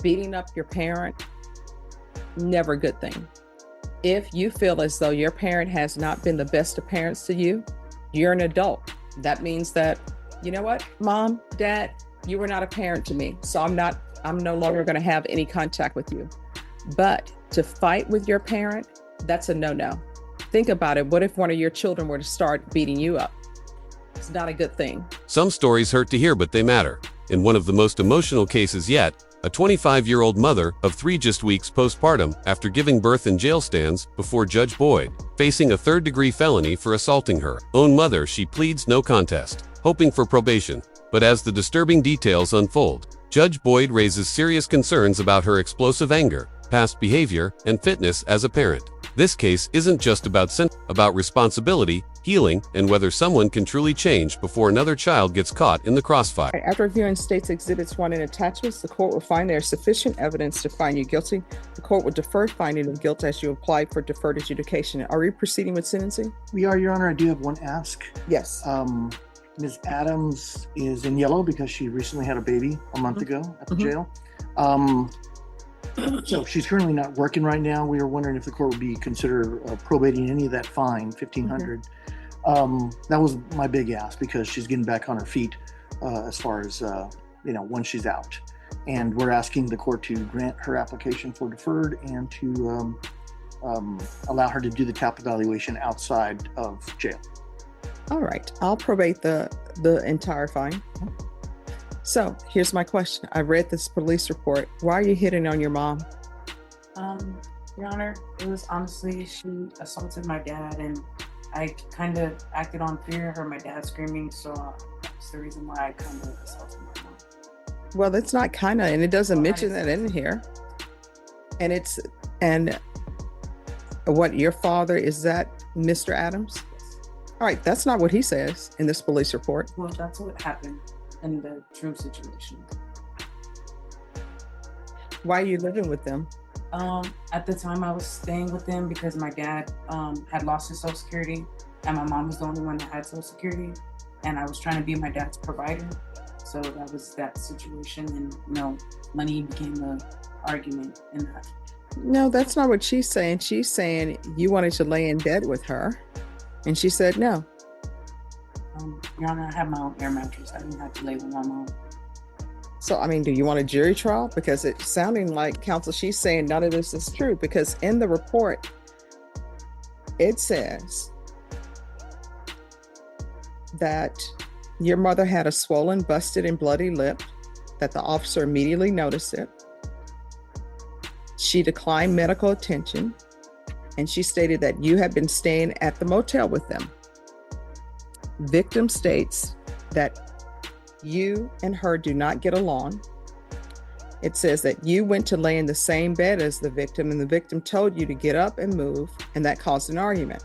Beating up your parent, never a good thing. If you feel as though your parent has not been the best of parents to you, you're an adult. That means that, you know what, mom, dad, you were not a parent to me. So I'm no longer going to have any contact with you. But to fight with your parent, that's a no-no. Think about it. What if one of your children were to start beating you up? It's not a good thing. Some stories hurt to hear, but they matter. In one of the most emotional cases yet, a 25-year-old mother of 3 just weeks postpartum after giving birth in jail stands before Judge Boyd, facing a third-degree felony for assaulting her own mother. She pleads no contest, hoping for probation. But as the disturbing details unfold, Judge Boyd raises serious concerns about her explosive anger, past behavior, and fitness as a parent. This case isn't just about responsibility, healing, and whether someone can truly change before another child gets caught in the crossfire. After reviewing State's Exhibits 1 and attachments, the court will find there is sufficient evidence to find you guilty. The court will defer finding of guilt as you apply for deferred adjudication. Are we proceeding with sentencing? We are, Your Honor. I do have one ask. Yes. Ms. Adams is in yellow because she recently had a baby a month ago at the jail. So she's currently not working right now. We were wondering if the court would consider probating any of that fine, $1,500. That was my big ask because she's getting back on her feet as far as, when she's out. And we're asking the court to grant her application for deferred and to allow her to do the TAP evaluation outside of jail. All right. I'll probate the entire fine. So here's my question. I read this police report. Why are you hitting on your mom? Your Honor, it was honestly, she assaulted my dad and I kind of acted on fear, heard my dad screaming, so that's the reason why I kind of assaulted my mom. Well, that's not kind of, and it doesn't mention that in here. And what, your father, is that Mr. Adams? Yes. All right, that's not what he says in this police report. Well, that's what happened in the true situation. Why are you living with them? At the time I was staying with them because my dad had lost his Social Security and my mom was the only one that had Social Security, and I was trying to be my dad's provider. So that was that situation, and money became an argument in that. No, that's not what she's saying. She's saying you wanted to lay in bed with her, and she said no. Your Honor, I have my own air mattress. I didn't have to lay with my mom. So, do you want a jury trial? Because it's sounding like, counsel, she's saying none of this is true, because in the report, it says that your mother had a swollen, busted, and bloody lip, that the officer immediately noticed it. She declined medical attention, and she stated that you had been staying at the motel with them. Victim states that you and her do not get along. It says that you went to lay in the same bed as the victim, and the victim told you to get up and move, and that caused an argument.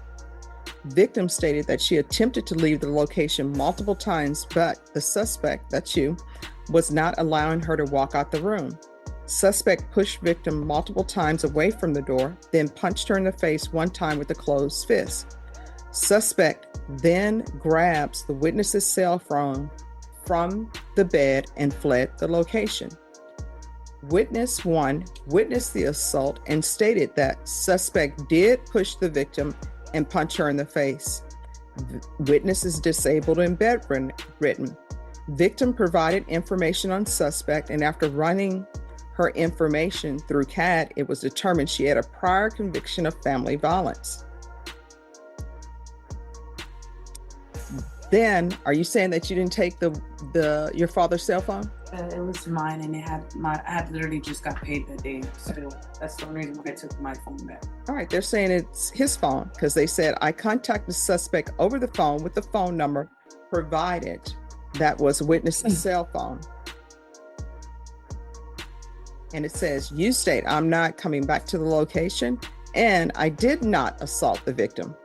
Victim stated that she attempted to leave the location multiple times, but the suspect, that's you, was not allowing her to walk out the room. Suspect pushed victim multiple times away from the door, then punched her in the face one time with a closed fist. Suspect then grabs the witness's cell phone from the bed and fled the location. Witness 1 witnessed the assault and stated that suspect did push the victim and punch her in the face. Witness is disabled and bedridden. Victim provided information on suspect, and after running her information through CAD, it was determined she had a prior conviction of family violence. Then, are you saying that you didn't take your father's cell phone? It was mine, and I had literally just got paid that day, so that's the only reason why I took my phone back. All right, they're saying it's his phone because they said I contacted the suspect over the phone with the phone number provided. That was witness's cell phone. And it says, you state I'm not coming back to the location, and I did not assault the victim.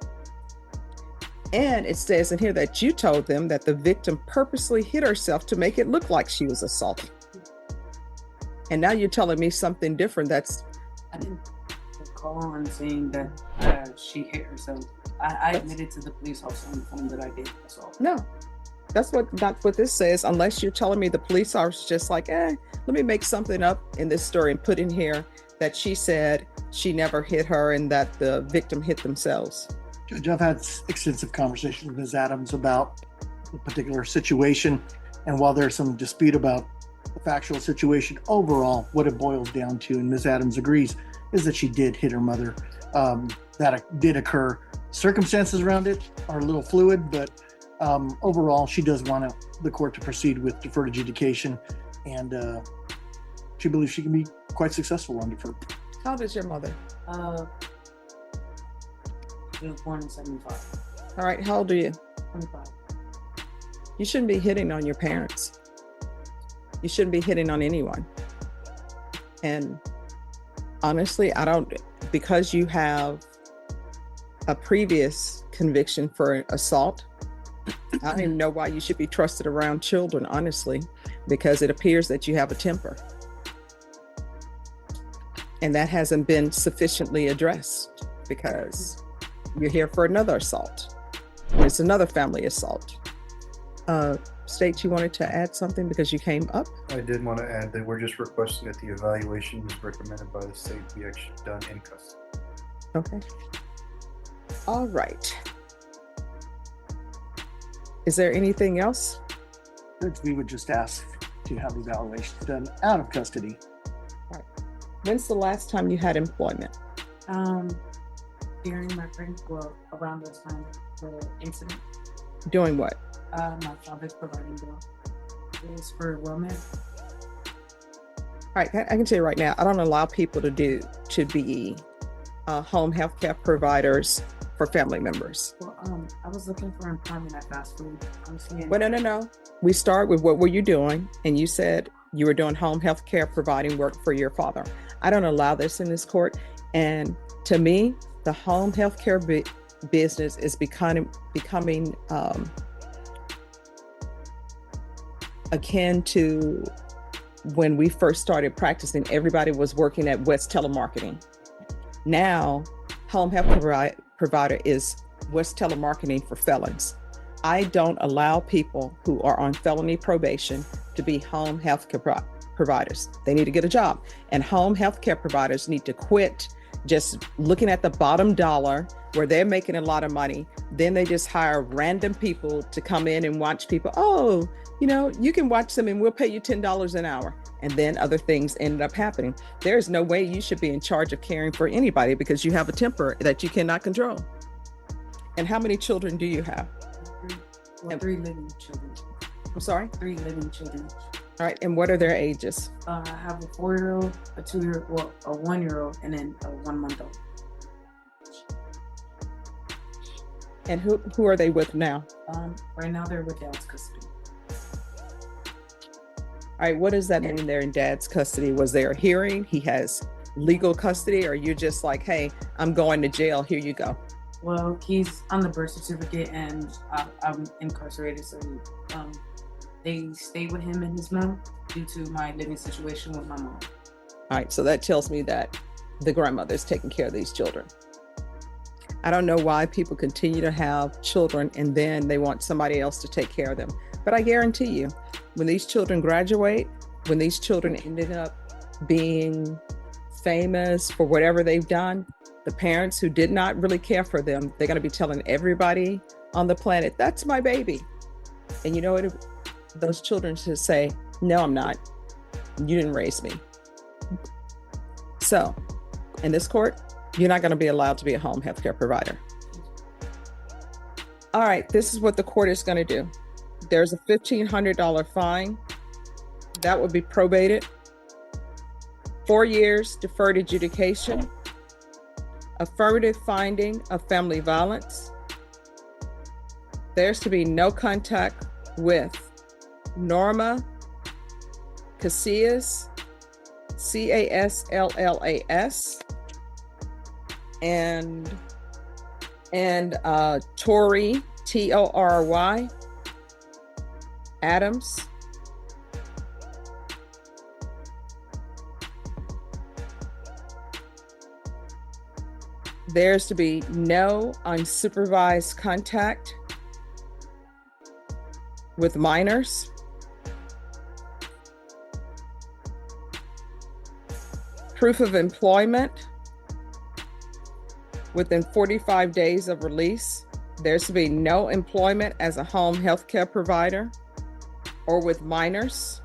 And it says in here that you told them that the victim purposely hit herself to make it look like she was assaulted. And now you're telling me something different. I didn't call on saying that she hit herself. I admitted to the police officer on the phone that I did assault. No, That's not what this says, unless you're telling me the police officer just like, let me make something up in this story and put in here that she said she never hit her and that the victim hit themselves. Judge, I've had extensive conversations with Ms. Adams about the particular situation. And while there's some dispute about the factual situation, overall, what it boils down to, and Ms. Adams agrees, is that she did hit her mother. That did occur. Circumstances around it are a little fluid, but overall, she does want the court to proceed with deferred adjudication, and she believes she can be quite successful on deferred. How old is your mother? She was born in 75. All right, how old are you? 25. You shouldn't be hitting on your parents. You shouldn't be hitting on anyone. And honestly, because you have a previous conviction for assault, I don't even know why you should be trusted around children, honestly, because it appears that you have a temper. And that hasn't been sufficiently addressed because you're here for another assault. It's another family assault. State, you wanted to add something because you came up? I did want to add that we're just requesting that the evaluation is recommended by the state be actually done in custody. Okay. All right. Is there anything else? Judge, we would just ask to have the evaluation done out of custody. When's the last time you had employment? During my around this time, the incident. Doing what? My father's providing bill. It was for women. All right, I can tell you right now, I don't allow people to be home health care providers for family members. Well, I was looking for employment at fast food. I'm seeing. Well, no. We start with what were you doing? And you said you were doing home health care providing work for your father. I don't allow this in this court. And to me, the home health care business is becoming akin to when we first started practicing. Everybody was working at West Telemarketing. Now, home health provider is West Telemarketing for felons. I don't allow people who are on felony probation to be home health care providers. They need to get a job. And home health care providers need to quit just looking at the bottom dollar where they're making a lot of money. Then they just hire random people to come in and watch people. Oh, you can watch them and we'll pay you $10 an hour. And then other things ended up happening. There's no way you should be in charge of caring for anybody because you have a temper that you cannot control. And how many children do you have? 3 living children. I'm sorry? 3 living children. All right, and what are their ages? I have a 4-year-old, a 2-year-old, a 1-year-old, and then a 1-month-old. And who are they with now? Right now they're with dad's custody. All right, what does that mean they're in dad's custody? Was there a hearing? He has legal custody, or you're just like, hey, I'm going to jail, here you go? Well, he's on the birth certificate and I'm incarcerated, so they stay with him and his mom due to my living situation with my mom. All right, so that tells me that the grandmother's taking care of these children. I don't know why people continue to have children and then they want somebody else to take care of them. But I guarantee you, when these children graduate, when these children ended up being famous for whatever they've done, the parents who did not really care for them, they're going to be telling everybody on the planet, that's my baby. And you know what? Those children should say, no, I'm not. You didn't raise me. So in this court, you're not going to be allowed to be a home health care provider. All right, this is what the court is going to do. There's a $1,500 fine. That would be probated. 4 years deferred adjudication. Affirmative finding of family violence. There's to be no contact with Norma Casillas, Cassallas, and Tory, Tory, Adams. There's to be no unsupervised contact with minors, proof of employment within 45 days of release. There's to be no employment as a home health care provider or with minors.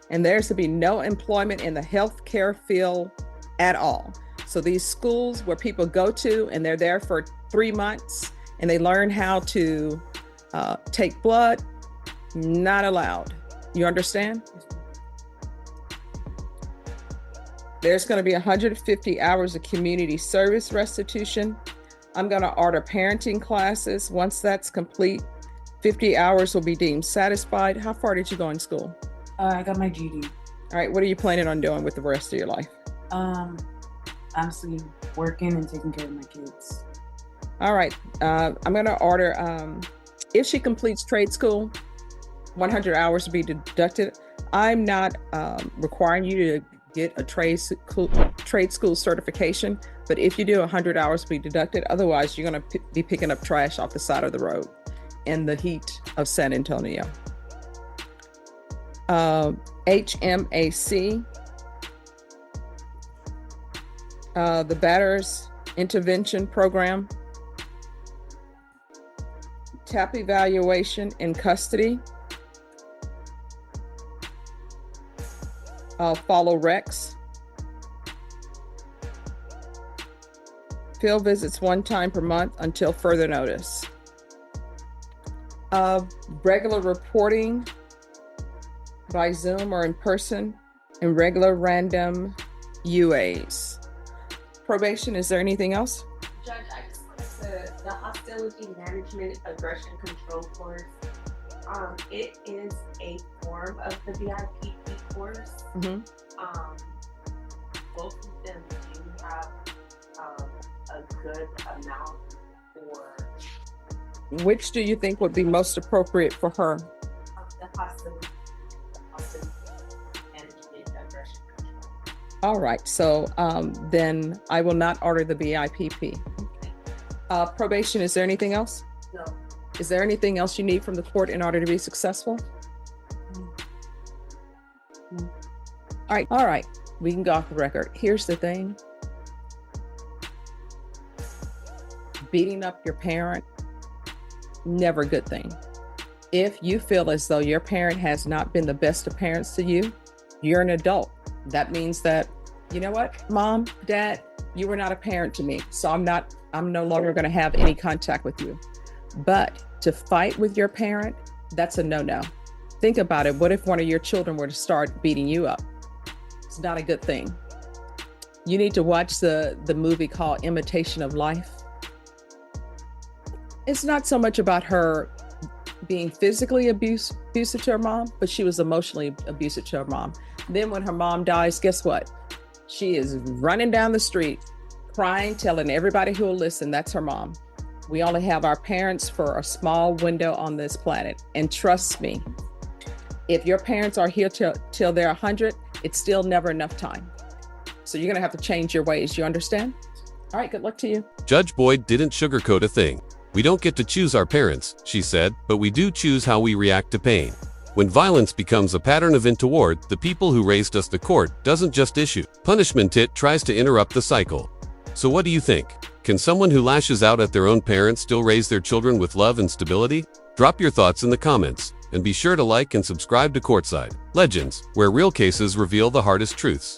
And there's to be no employment in the healthcare field at all. So these schools where people go to and they're there for 3 months and they learn how to take blood, not allowed. You understand? There's going to be 150 hours of community service restitution. I'm going to order parenting classes. Once that's complete, 50 hours will be deemed satisfied. How far did you go in school? I got my GD. All right, what are you planning on doing with the rest of your life? Honestly, working and taking care of my kids. All right, I'm going to order, if she completes trade school, 100 hours will be deducted. I'm not requiring you to get a trade school certification, but if you do, 100 hours will be deducted. Otherwise, you're going to be picking up trash off the side of the road in the heat of San Antonio. HMAC, the Batterers Intervention Program, TAP evaluation in custody, follow Rex, field visits 1 time per month until further notice, regular reporting by Zoom or in person, and regular random UAs. Probation, is there anything else? Judge, I just wanted to, the hostility management aggression control course, it is a form of the VIP course. Mm-hmm. Both of them do have a good amount for Which do you think would be most appropriate for her? the hostility management aggression control. All right, so then I will not order the BIPP. Probation, is there anything else? No. Is there anything else you need from the court in order to be successful? All right, we can go off the record. Here's the thing. Beating up your parent, never a good thing. If you feel as though your parent has not been the best of parents to you, you're an adult. That means that, you know what, Mom, Dad, you were not a parent to me, so I'm no longer going to have any contact with you. But to fight with your parent, that's a no-no. Think about it. What if one of your children were to start beating you up? It's not a good thing. You need to watch the movie called Imitation of Life. It's not so much about her being physically abusive to her mom, but she was emotionally abusive to her mom. Then when her mom dies, guess what? She is running down the street, crying, telling everybody who will listen, that's her mom. We only have our parents for a small window on this planet. And trust me, if your parents are here till they're 100, it's still never enough time. So you're gonna have to change your ways, you understand? All right, good luck to you. Judge Boyd didn't sugarcoat a thing. We don't get to choose our parents, she said, but we do choose how we react to pain. When violence becomes a pattern of untoward, the people who raised us, the court, doesn't just issue punishment, it tries to interrupt the cycle. So what do you think? Can someone who lashes out at their own parents still raise their children with love and stability? Drop your thoughts in the comments, and be sure to like and subscribe to Courtside Legends, where real cases reveal the hardest truths.